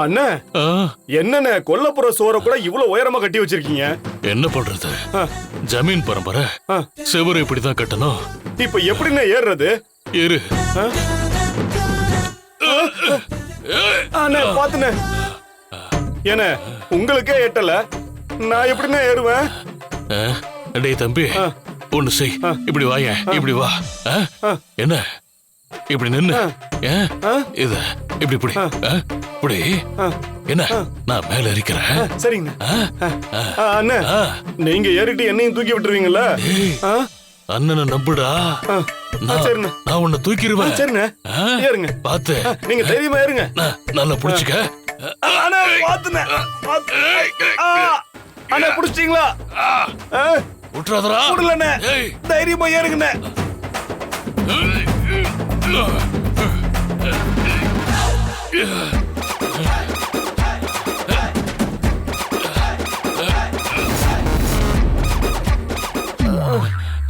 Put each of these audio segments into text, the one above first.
அண்ணே, என்னண்ணே கொல்லப்புற சோற கூட இவ்வளவு உயரமா கட்டி வச்சிருக்கீங்க? என்ன பண்றது, ஜமீன் பரம்பரை, செவரு இப்படிதான் கட்டணும். இப்ப எப்படிண்ணே ஏறுறது? ஏறு. அண்ணே பாத்துண்ணே, என்ன உங்களுக்கே எட்டல, நான் எப்படிண்ணே ஏறுவேன்? டேய் தம்பி, ஒண்ணு செய், இப்படி வாய, இப்படி வா. என்ன இப்படி நின்னு, இத இப்படி இப்படி இப்படி, என்ன நான் மேல இருக்கிறேன். சரிங்க அண்ணே, நீங்க ஏறிட்டு என்னையும் தூக்கி விட்டுருவீங்கல்ல? அண்ணனை நம்புடா, நான் உன்னை தூக்கிடுவேன். சரிண்ணே, ஏறுங்க. பாத்து, நீங்க தைரியமா ஏறுங்க. நல்லா புடிச்சுக்க. அண்ணே பாத்துண்ணே, அண்ணே புடிச்சிட்டீங்களா? விட்டுறாதடா. விடலண்ணே, தைரியமா ஏறுங்கண்ணே.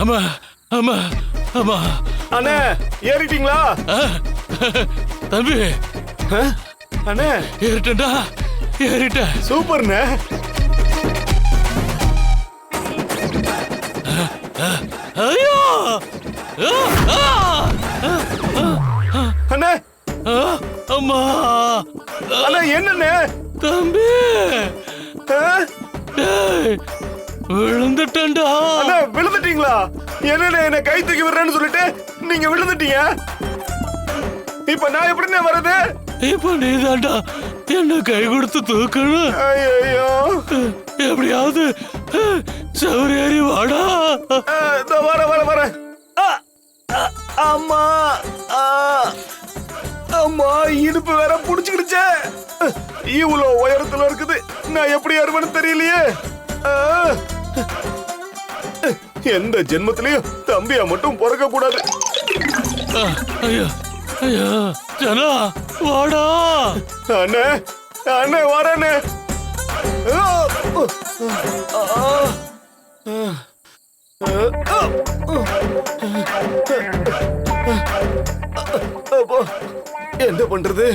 அம்மா அம்மா அம்மா. அண்ணே ஏறிட்டீங்களா? தம்பி, அண்ணே ஏறிட்டா, ஏறிட்டேன். சூப்பர்ண்ணே. ஐயோ அண்ணே, அம்மா. அண்ணே என்னண்ணே? தம்பி விழுந்துட்டா. அண்ணே விழுந்துட்டீங்களா? என்னண்ணே என்ன கை தூக்கி விடுறேன்னு சொல்லிட்டு நீங்க விழுந்துட்டீங்க. இப்ப நான் எப்படிண்ணே வர்றது? இப்ப நீ தாண்டா என்ன கை கொடுத்து தூக்கணும். ஐயோ, எப்படியாவது சௌரியரி வாடா. வர வர வர. அம்மா அம்மா, இடுப்பு வேற புடிச்சுக்கிடுச்சே. இவ்வளவு உயரத்துல இருக்குது, நான் எப்படி ஏறுவேன்னு தெரியலையே. எந்த ஜென்மத்திலயும் தம்பியா மட்டும் பிறக்க கூடாது. ஐயா ஐயா, ஜனா வாடா. அண்ணே அண்ணே வரண்ணே. என்ன பண்றது?